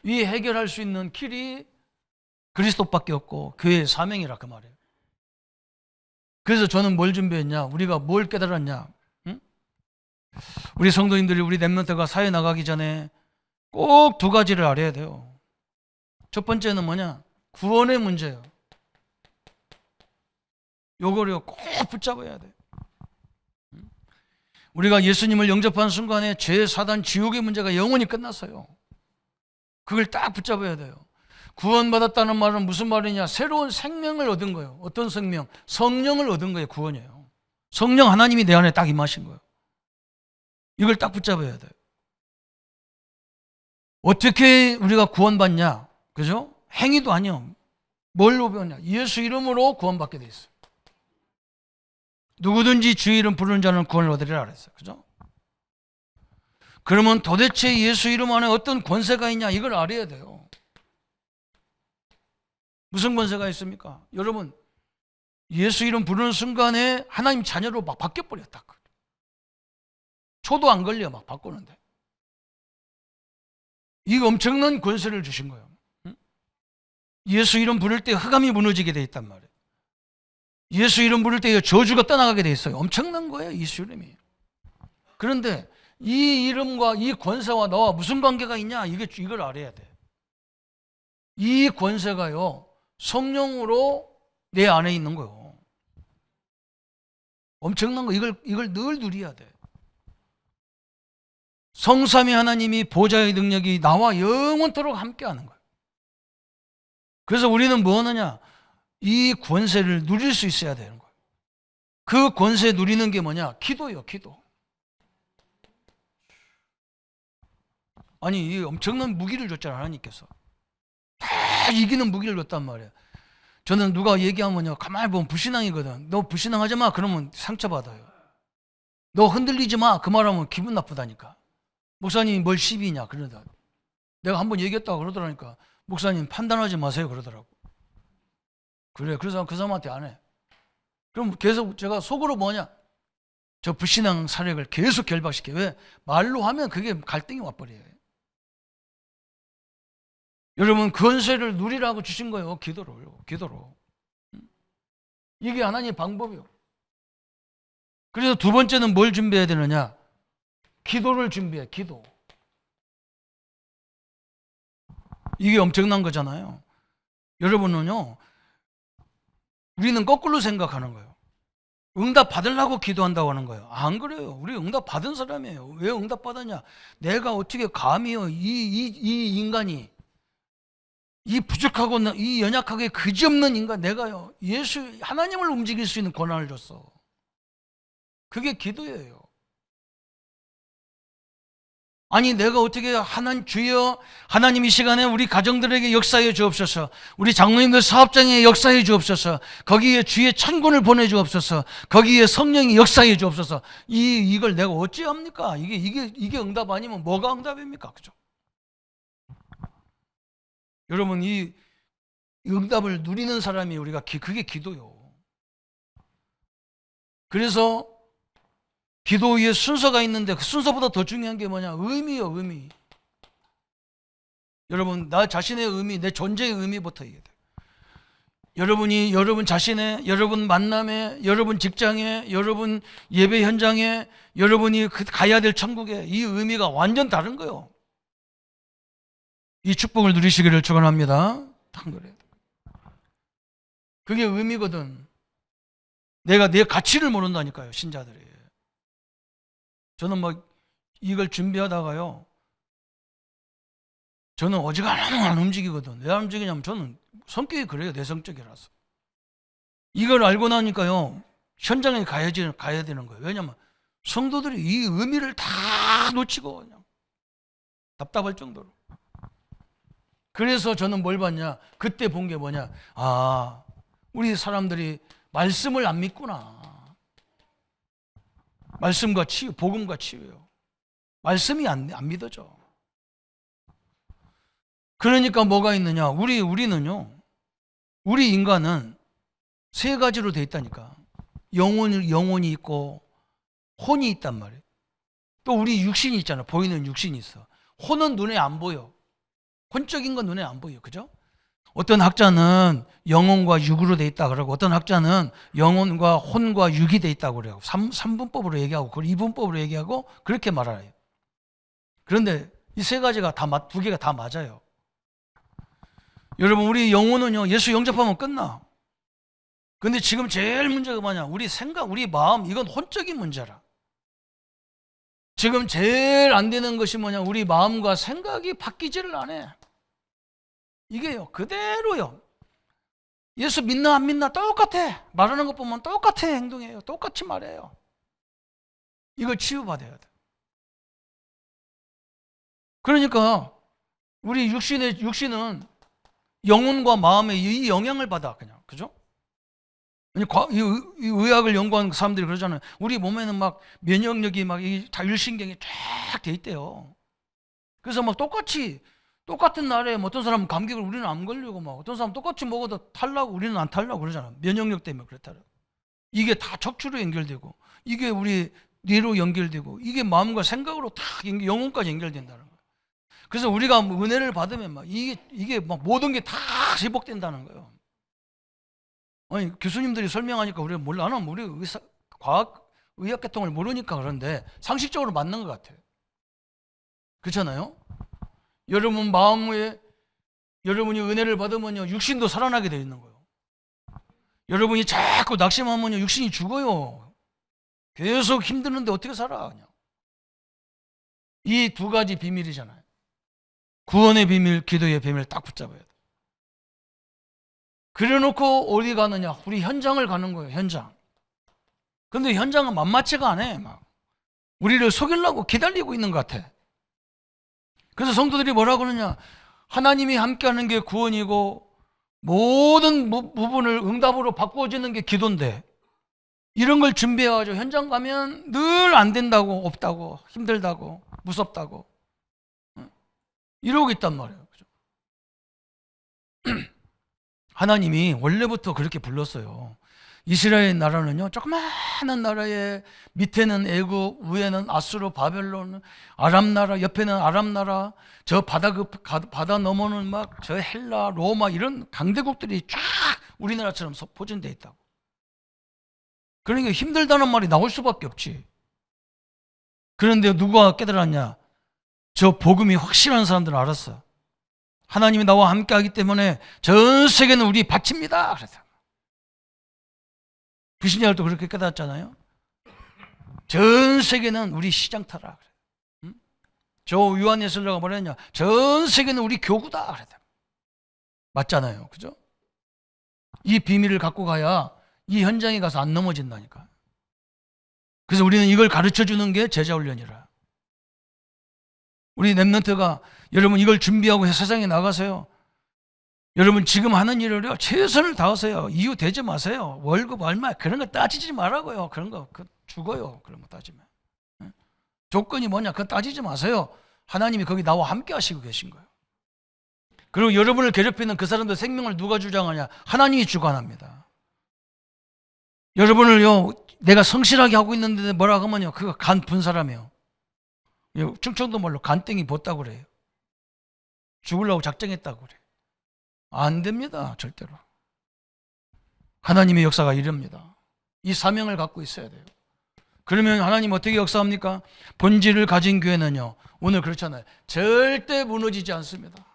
[SPEAKER 1] 이 해결할 수 있는 길이 그리스도밖에 없고 교회의 사명이라 그 말이에요. 그래서 저는 뭘 준비했냐? 우리가 뭘 깨달았냐? 응? 우리 성도님들이 우리 랩런트가 사회 나가기 전에 꼭 두 가지를 알아야 돼요. 첫 번째는 뭐냐? 구원의 문제예요. 요거를 꼭 붙잡아야 돼. 우리가 예수님을 영접한 순간에 죄, 사단, 지옥의 문제가 영원히 끝났어요. 그걸 딱 붙잡아야 돼요. 구원받았다는 말은 무슨 말이냐? 새로운 생명을 얻은 거예요. 어떤 생명? 성령을 얻은 거예요. 구원이에요. 성령 하나님이 내 안에 딱 임하신 거예요. 이걸 딱 붙잡아야 돼요. 어떻게 우리가 구원받냐? 그죠? 행위도 아니요. 뭘로 배웠냐? 예수 이름으로 구원받게 돼 있어요. 누구든지 주의 이름 부르는 자는 구원을 얻으리라 그랬어요. 그죠? 그러면 도대체 예수 이름 안에 어떤 권세가 있냐? 이걸 알아야 돼요. 무슨 권세가 있습니까? 여러분, 예수 이름 부르는 순간에 하나님 자녀로 막 바뀌어버렸다. 초도 안 걸려 막 바꾸는데. 이거 엄청난 권세를 주신 거예요. 예수 이름 부를 때 흑암이 무너지게 돼 있단 말이에요. 예수 이름 부를 때 저주가 떠나가게 돼 있어요. 엄청난 거예요, 예수 이름이. 그런데 이 이름과 이 권세와 너와 무슨 관계가 있냐? 이걸 알아야 돼. 이 권세가요, 성령으로 내 안에 있는 거예요. 엄청난 거. 이걸 늘 누려야 돼. 성삼위 하나님이 보좌의 능력이 나와 영원토록 함께하는 거예요. 그래서 우리는 뭐 하느냐? 이 권세를 누릴 수 있어야 되는 거예요. 그 권세 누리는 게 뭐냐? 기도예요, 기도. 아니, 이 엄청난 무기를 줬잖아요, 하나님께서. 다 이기는 무기를 줬단 말이에요. 저는 누가 얘기하면요, 가만히 보면 불신앙이거든. 너 불신앙하지 마. 그러면 상처받아요. 너 흔들리지 마. 그 말하면 기분 나쁘다니까. 목사님이 뭘 시비냐 그러다. 내가 한번 얘기했다고 그러더라니까. 목사님 판단하지 마세요 그러더라고. 그래, 그래서 그 사람한테 안 해. 그럼 계속 제가 속으로 뭐냐? 저 불신앙 사력을 계속 결박시켜. 왜? 말로 하면 그게 갈등이 와버려요. 여러분, 권세를 누리라고 주신 거예요. 기도로. 이게 하나님의 방법이에요. 그래서 두 번째는 뭘 준비해야 되느냐? 기도를 준비해, 기도. 이게 엄청난 거잖아요. 여러분은요, 우리는 거꾸로 생각하는 거예요. 응답 받으려고 기도한다고 하는 거예요. 안 그래요. 우리 응답 받은 사람이에요. 왜 응답 받았냐? 내가 어떻게 감히요, 이 인간이, 이 부족하고 이 연약하게 그지없는 인간, 내가요, 예수, 하나님을 움직일 수 있는 권한을 줬어. 그게 기도예요. 아니 내가 어떻게 하나님 주여 하나님 이 시간에 우리 가정들에게 역사해 주옵소서. 우리 장로님들 사업장에 역사해 주옵소서. 거기에 주의 천군을 보내 주옵소서. 거기에 성령이 역사해 주옵소서. 이걸 내가 어찌 합니까? 이게 응답 아니면 뭐가 응답입니까? 그죠? 여러분 이 응답을 누리는 사람이 우리가 그게 기도요. 그래서 기도 위에 순서가 있는데 그 순서보다 더 중요한 게 뭐냐? 의미요, 의미. 여러분, 나 자신의 의미, 내 존재의 의미부터 얘기해야 돼요. 여러분이 여러분 자신의, 여러분 만남에, 여러분 직장에, 여러분 예배 현장에, 여러분이 가야 될 천국에 이 의미가 완전 다른 거예요. 이 축복을 누리시기를 축원합니다. 참 그래요. 그게 의미거든. 내가 내 가치를 모른다니까요, 신자들이. 저는 막 이걸 준비하다가요, 저는 어지간하면 안 움직이거든. 왜 안 움직이냐면 저는 성격이 그래요. 내성적이라서. 이걸 알고 나니까요, 현장에 가야 되는 거예요. 왜냐면 성도들이 이 의미를 다 놓치고 그냥 답답할 정도로. 그래서 저는 뭘 봤냐? 그때 본 게 뭐냐? 아, 우리 사람들이 말씀을 안 믿구나. 말씀과 치유, 복음과 치유요. 말씀이 안 믿어져. 그러니까 뭐가 있느냐? 우리는요, 우리 인간은 세 가지로 돼 있다니까. 영혼이 있고, 혼이 있단 말이에요. 또 우리 육신이 있잖아. 보이는 육신이 있어. 혼은 눈에 안 보여. 혼적인 건 눈에 안 보여. 그죠? 어떤 학자는 영혼과 육으로 돼 있다 그러고, 어떤 학자는 영혼과 혼과 육이 돼 있다고 그래요. 3분법으로 얘기하고, 그걸 2분법으로 얘기하고, 그렇게 말해요. 그런데 이 세 가지가 두 개가 다 맞아요. 여러분, 우리 영혼은요, 예수 영접하면 끝나. 근데 지금 제일 문제가 뭐냐? 우리 생각, 우리 마음, 이건 혼적인 문제라. 지금 제일 안 되는 것이 뭐냐? 우리 마음과 생각이 바뀌지를 않아. 이게요, 그대로요. 예수 믿나 안 믿나 똑같아. 말하는 것 보면 똑같아. 행동해요. 똑같이 말해요. 이걸 치유받아야 돼. 그러니까 우리 육신은 영혼과 마음에 이 영향을 받아. 그냥. 그죠? 이 의학을 연구하는 사람들이 그러잖아요. 우리 몸에는 막 면역력이 막 이 자율신경이 쫙 돼 있대요. 그래서 막 똑같은 날에 어떤 사람은 감기를 우리는 안 걸리고, 막 어떤 사람은 똑같이 먹어도 탈라고 우리는 안 탈라고 그러잖아. 면역력 때문에 그렇다고. 이게 다 척추로 연결되고, 이게 우리 뇌로 연결되고, 이게 마음과 생각으로 다 영혼까지 연결된다는 거예요. 그래서 우리가 은혜를 받으면 막 이게 막 모든 게 다 회복된다는 거예요. 아니, 교수님들이 설명하니까 우리가 몰라. 나는 우리 의학 계통을 모르니까 그런데 상식적으로 맞는 것 같아요. 그렇잖아요? 여러분 마음에 여러분이 은혜를 받으면요, 육신도 살아나게 되어 있는 거예요. 여러분이 자꾸 낙심하면요, 육신이 죽어요. 계속 힘드는데 어떻게 살아? 그냥. 이 두 가지 비밀이잖아요. 구원의 비밀, 기도의 비밀 딱 붙잡아야 돼. 그래 놓고 어디 가느냐? 우리 현장을 가는 거예요, 현장. 근데 현장은 만만치가 않아. 막 우리를 속이려고 기다리고 있는 것 같아. 그래서 성도들이 뭐라 그러냐? 하나님이 함께하는 게 구원이고 모든 부분을 응답으로 바꾸어지는 게 기도인데, 이런 걸 준비해가지고 현장 가면 늘 안 된다고, 없다고, 힘들다고, 무섭다고 이러고 있단 말이에요. 그죠? 하나님이 원래부터 그렇게 불렀어요. 이스라엘 나라는요, 조그마한 나라에 밑에는 애굽, 위에는 아수르, 바벨론, 아람 나라, 옆에는 아람 나라, 저 바다 너머는 막 저 헬라, 로마 이런 강대국들이 쫙 우리나라처럼 포진되어 있다고. 그러니까 힘들다는 말이 나올 수밖에 없지. 그런데 누가 깨달았냐? 저 복음이 확실한 사람들은 알았어. 하나님이 나와 함께 하기 때문에 전 세계는 우리 바칩니다. 그래서 불신자들도 그렇게 깨닫잖아요. 전 세계는 우리 시장터라. 응? 저 요한예술가가 뭐랬냐? 전 세계는 우리 교구다. 그랬다. 맞잖아요. 그죠? 이 비밀을 갖고 가야 이 현장에 가서 안 넘어진다니까. 그래서 우리는 이걸 가르쳐 주는 게 제자 훈련이라. 우리 랩런트가 여러분 이걸 준비하고 세상에 나가세요. 여러분 지금 하는 일을요 최선을 다하세요. 이유 대지 마세요. 월급 얼마 그런 거 따지지 말라고요. 그런 거 죽어요. 그런 거 따지면. 조건이 뭐냐 그거 따지지 마세요. 하나님이 거기 나와 함께 하시고 계신 거예요. 그리고 여러분을 괴롭히는 그 사람들 생명을 누가 주장하냐? 하나님이 주관합니다. 여러분을요 내가 성실하게 하고 있는데 뭐라 하면요 그거 간 분사람이에요. 충청도 말로 간땡이 벗다고 그래요. 죽으려고 작정했다고 그래요. 안 됩니다. 절대로. 하나님의 역사가 이럽니다. 이 사명을 갖고 있어야 돼요. 그러면 하나님 어떻게 역사합니까? 본질을 가진 교회는요 오늘 그렇잖아요. 절대 무너지지 않습니다.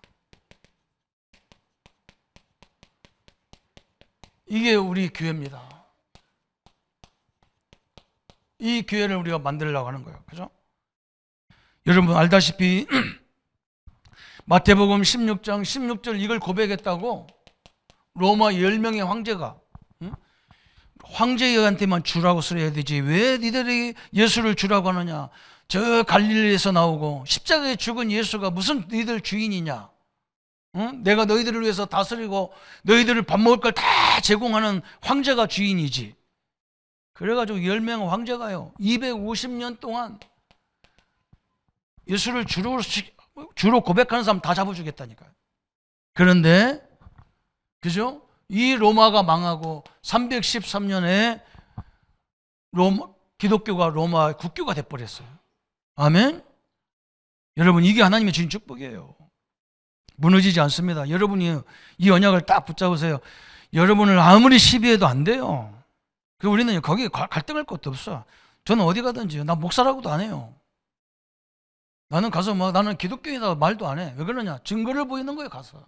[SPEAKER 1] 이게 우리 교회입니다. 이 교회를 우리가 만들려고 하는 거예요. 그죠? 여러분 알다시피 마태복음 16장 16절 이걸 고백했다고 로마 10명의 황제가 황제한테만 주라고 써야 되지 왜 니들이 예수를 주라고 하느냐. 저 갈릴리에서 나오고 십자가에 죽은 예수가 무슨 너희들 주인이냐. 내가 너희들을 위해서 다스리고 너희들을 밥 먹을 걸 다 제공하는 황제가 주인이지. 그래가지고 10명의 황제가요 250년 동안 예수를 주로 고백하는 사람 다 잡아주겠다니까요. 그런데 그죠? 이 로마가 망하고 313년에 기독교가 로마 국교가 돼버렸어요. 아멘? 여러분 이게 하나님의 주신 축복이에요. 무너지지 않습니다. 여러분이 이 언약을 딱 붙잡으세요. 여러분을 아무리 시비해도 안 돼요. 우리는 거기에 갈등할 것도 없어. 저는 어디 가든지 나 목사라고도 안 해요. 나는 가서 나는 기독교인이다 말도 안 해. 왜 그러냐? 증거를 보이는 거예요. 가서.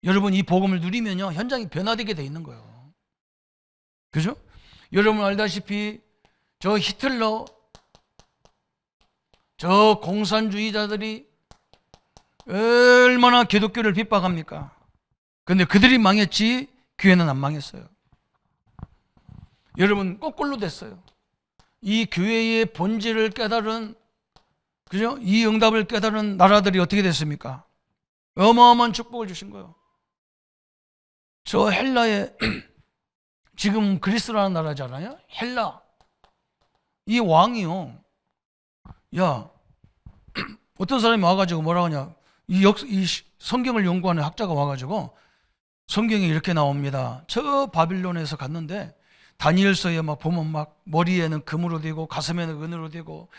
[SPEAKER 1] 여러분 이 복음을 누리면요 현장이 변화되게 돼 있는 거예요. 그죠? 여러분 알다시피 저 히틀러 저 공산주의자들이 얼마나 기독교를 핍박합니까? 근데 그들이 망했지 교회는 안 망했어요. 여러분 거꾸로 됐어요. 이 교회의 본질을 깨달은 그죠? 이 응답을 깨달은 나라들이 어떻게 됐습니까? 어마어마한 축복을 주신 거예요. 저 헬라에 지금 그리스라는 나라잖아요. 헬라 이 왕이요. 야 어떤 사람이 와가지고 뭐라고 하냐. 이 성경을 연구하는 학자가 와가지고 성경에 이렇게 나옵니다. 저 바빌론에서 갔는데 다니엘서에 막 보면 막 머리에는 금으로 되고 가슴에는 은으로 되고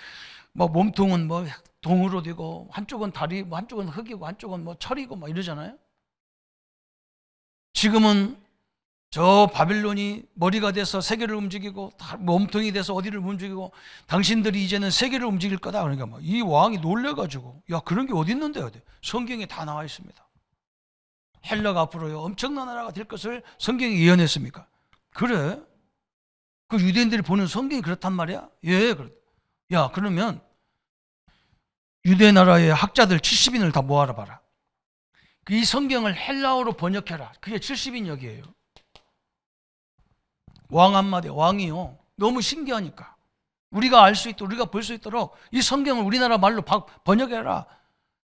[SPEAKER 1] 막 몸통은 뭐 동으로 되고 한쪽은 다리, 한쪽은 흙이고 한쪽은 뭐 철이고 막 이러잖아요. 지금은 저 바빌론이 머리가 돼서 세계를 움직이고 몸통이 돼서 어디를 움직이고 당신들이 이제는 세계를 움직일 거다. 그러니까 막 이 왕이 놀래가지고 야 그런 게 어디 있는데요? 성경에 다 나와 있습니다. 헬라가 앞으로요 엄청난 나라가 될 것을 성경이 예언했습니까? 그래? 그 유대인들이 보는 성경이 그렇단 말이야? 예, 그래. 야 그러면 유대 나라의 학자들 70인을 다 모아라 봐라. 이 성경을 헬라어로 번역해라. 그게 70인역이에요. 왕 한마디, 왕이요. 너무 신기하니까. 우리가 알 수 있도록, 우리가 볼 수 있도록 이 성경을 우리나라 말로 번역해라.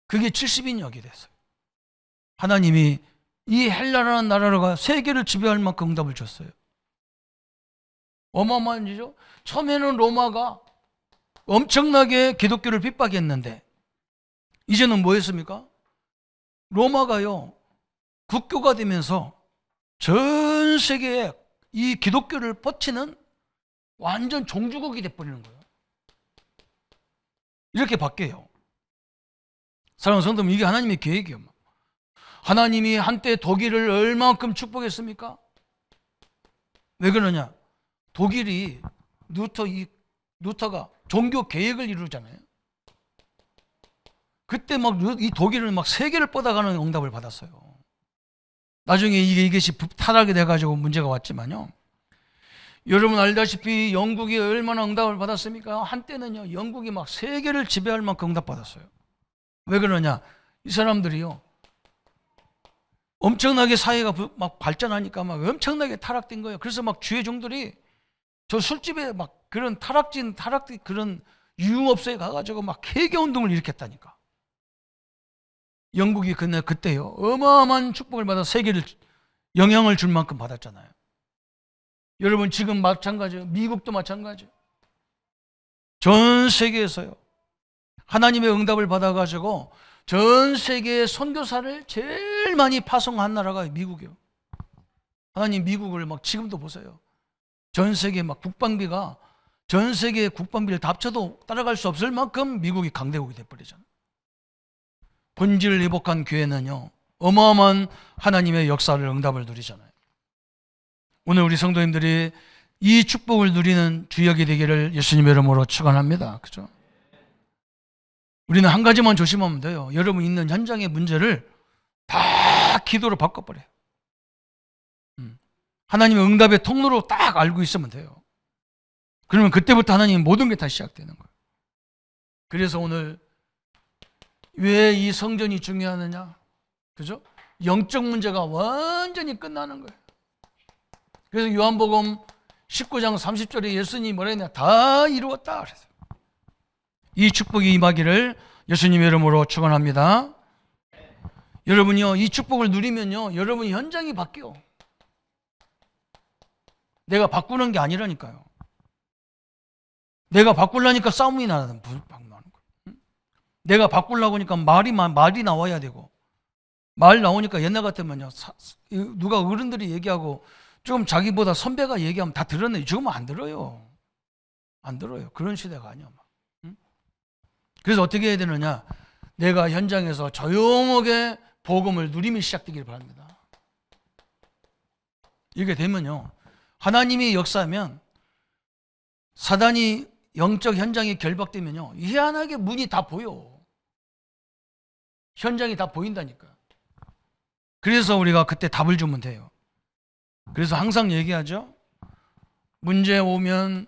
[SPEAKER 1] 그게 70인역이 됐어요. 하나님이 이 헬라라는 나라가 세계를 지배할 만큼 응답을 줬어요. 어마어마한 일이죠. 처음에는 로마가 엄청나게 기독교를 핍박했는데 이제는 뭐 했습니까? 로마가요 국교가 되면서 전 세계에 이 기독교를 뻗치는 완전 종주국이 돼버리는 거예요. 이렇게 바뀌어요. 사랑하는 성도님, 이게 하나님의 계획이에요. 하나님이 한때 독일을 얼마만큼 축복했습니까? 왜 그러냐? 독일이 루터가 종교 계획을 이루잖아요. 그때 막 이 독일은 막 세계를 뻗어가는 응답을 받았어요. 나중에 이것이 타락이 돼가지고 문제가 왔지만요. 여러분 알다시피 영국이 얼마나 응답을 받았습니까? 한때는요 영국이 막 세계를 지배할 만큼 응답받았어요. 왜 그러냐? 이 사람들이요 엄청나게 사회가 막 발전하니까 막 엄청나게 타락된 거예요. 그래서 막 주의 종들이 저 술집에 막 그런 그런 유흥업소에 가가지고 막 회개운동을 일으켰다니까. 영국이 그때요 어마어마한 축복을 받아 세계를 영향을 줄 만큼 받았잖아요. 여러분 지금 마찬가지예요. 미국도 마찬가지예요. 전 세계에서요 하나님의 응답을 받아가지고 전 세계의 선교사를 제일 많이 파송한 나라가 미국이에요. 하나님 미국을 막 지금도 보세요. 전 세계 막 국방비가 전 세계의 국방비를 다 합쳐도 따라갈 수 없을 만큼 미국이 강대국이 돼버리잖아요. 본질을 회복한 교회는요 어마어마한 하나님의 역사를 응답을 누리잖아요. 오늘 우리 성도님들이 이 축복을 누리는 주역이 되기를 예수님의 이름으로 축원합니다. 그죠? 우리는 한 가지만 조심하면 돼요. 여러분 있는 현장의 문제를 다 기도로 바꿔버려요. 하나님의 응답의 통로로 딱 알고 있으면 돼요. 그러면 그때부터 하나님 모든 게 다 시작되는 거예요. 그래서 오늘 왜 이 성전이 중요하느냐? 그죠? 영적 문제가 완전히 끝나는 거예요. 그래서 요한복음 19장 30절에 예수님이 뭐라 했냐? 다 이루었다 그랬어요. 이 축복이 임하기를 예수님의 이름으로 축원합니다. 여러분이요 이 축복을 누리면요 여러분 현장이 바뀌어. 내가 바꾸는 게 아니라니까요. 내가 바꾸려니까 싸움이 나는 거예요. 내가 바꾸려고 하니까 말이 나와야 되고 말 나오니까 옛날 같으면요 누가 어른들이 얘기하고 좀 자기보다 선배가 얘기하면 다 들었네. 지금은 안 들어요. 안 들어요. 그런 시대가 아니야. 그래서 어떻게 해야 되느냐? 내가 현장에서 조용하게 복음을 누리며 시작되기를 바랍니다. 이렇게 되면요 하나님이 역사하면 사단이 영적 현장이 결박되면요 희한하게 문이 다 보여. 현장이 다 보인다니까. 그래서 우리가 그때 답을 주면 돼요. 그래서 항상 얘기하죠. 문제 오면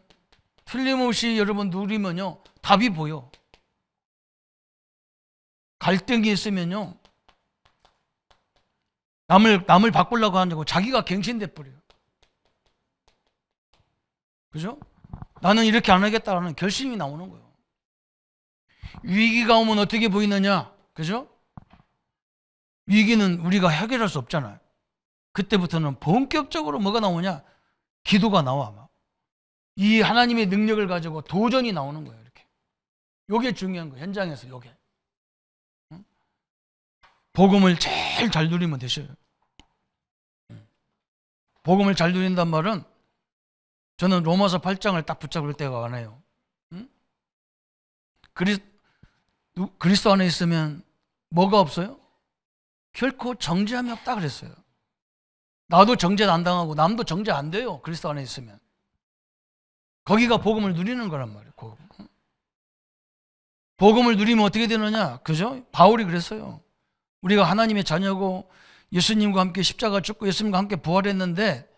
[SPEAKER 1] 틀림없이 여러분 누리면요 답이 보여. 갈등이 있으면요 남을 바꾸려고 하는 자기가 갱신돼 버려요. 그죠? 나는 이렇게 안 하겠다라는 결심이 나오는 거예요. 위기가 오면 어떻게 보이느냐? 그죠? 위기는 우리가 해결할 수 없잖아요. 그때부터는 본격적으로 뭐가 나오냐? 기도가 나와. 이 하나님의 능력을 가지고 도전이 나오는 거예요. 이렇게. 요게 중요한 거예요. 현장에서 요게. 복음을 제일 잘 누리면 되셔요. 복음을 잘 누린단 말은 저는 로마서 8장을 딱 붙잡을 때가 많아요. 그리스도 안에 있으면 뭐가 없어요? 결코 정죄함이 없다 그랬어요. 나도 정죄 안 당하고 남도 정죄 안 돼요. 그리스도 안에 있으면. 거기가 복음을 누리는 거란 말이에요. 복음을 누리면 어떻게 되느냐? 그죠? 바울이 그랬어요. 우리가 하나님의 자녀고 예수님과 함께 십자가 죽고 예수님과 함께 부활했는데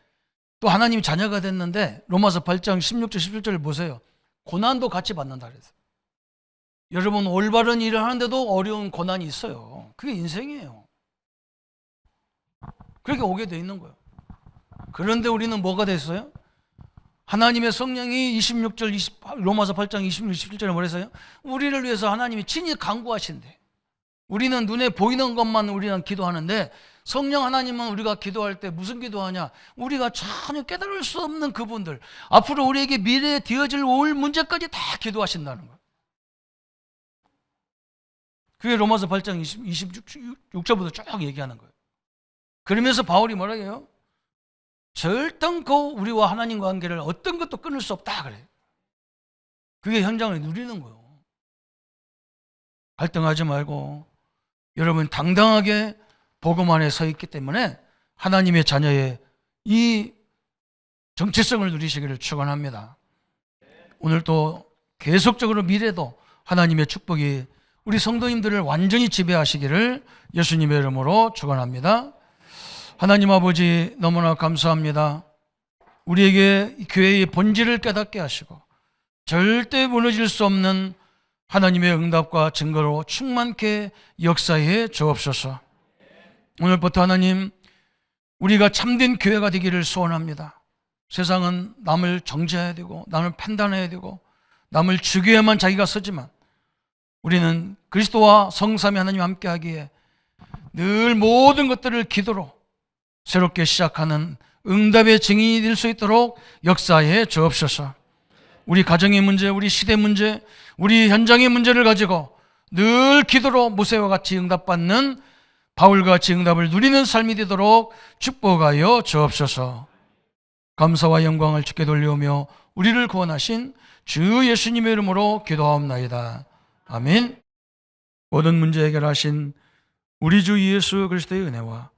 [SPEAKER 1] 또 하나님의 자녀가 됐는데 로마서 8장 16절 17절을 보세요. 고난도 같이 받는다 그랬어요. 여러분 올바른 일을 하는데도 어려운 고난이 있어요. 그게 인생이에요. 그렇게 오게 돼 있는 거예요. 그런데 우리는 뭐가 됐어요? 하나님의 성령이 26절 로마서 8장 26, 27절에 뭐랬어요? 우리를 위해서 하나님이 친히 간구하신대. 우리는 눈에 보이는 것만 우리는 기도하는데 성령 하나님은 우리가 기도할 때 무슨 기도하냐? 우리가 전혀 깨달을 수 없는 그분들, 앞으로 우리에게 미래에 되어질 올 문제까지 다 기도하신다는 거예요. 그게 로마서 8장 26절부터 쭉 얘기하는 거예요. 그러면서 바울이 뭐라 해요? 절단코 우리와 하나님과 관계를 어떤 것도 끊을 수 없다 그래요. 그게 현장을 누리는 거예요. 갈등하지 말고 여러분 당당하게 복음 안에 서 있기 때문에 하나님의 자녀의 이 정체성을 누리시기를 축원합니다. 오늘 또 계속적으로 미래도 하나님의 축복이 우리 성도님들을 완전히 지배하시기를 예수님의 이름으로 축원합니다. 하나님 아버지 너무나 감사합니다. 우리에게 교회의 본질을 깨닫게 하시고 절대 무너질 수 없는 하나님의 응답과 증거로 충만케 역사해 주옵소서. 오늘부터 하나님 우리가 참된 교회가 되기를 소원합니다. 세상은 남을 정죄해야 되고 남을 판단해야 되고 남을 죽여야만 자기가 서지만 우리는 그리스도와 성삼위 하나님 함께 하기에 늘 모든 것들을 기도로 새롭게 시작하는 응답의 증인이 될 수 있도록 역사해 주옵소서. 우리 가정의 문제, 우리 시대 문제, 우리 현장의 문제를 가지고 늘 기도로 모세와 같이 응답받는 바울과 같이 응답을 누리는 삶이 되도록 축복하여 주옵소서. 감사와 영광을 주께 돌려오며 우리를 구원하신 주 예수님의 이름으로 기도하옵나이다. 아멘. 모든 문제 해결하신 우리 주 예수 그리스도의 은혜와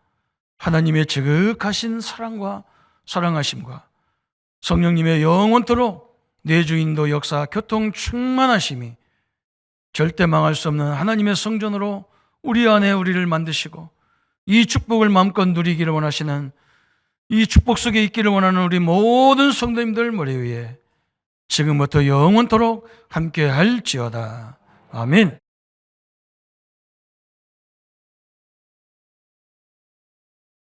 [SPEAKER 1] 하나님의 지극하신 사랑과 사랑하심과 성령님의 영원토록 내주인도 역사 교통 충만하심이 절대 망할 수 없는 하나님의 성전으로 우리 안에 우리를 만드시고 이 축복을 마음껏 누리기를 원하시는 이 축복 속에 있기를 원하는 우리 모든 성도님들 머리 위에 지금부터 영원토록 함께 할지어다. 아멘.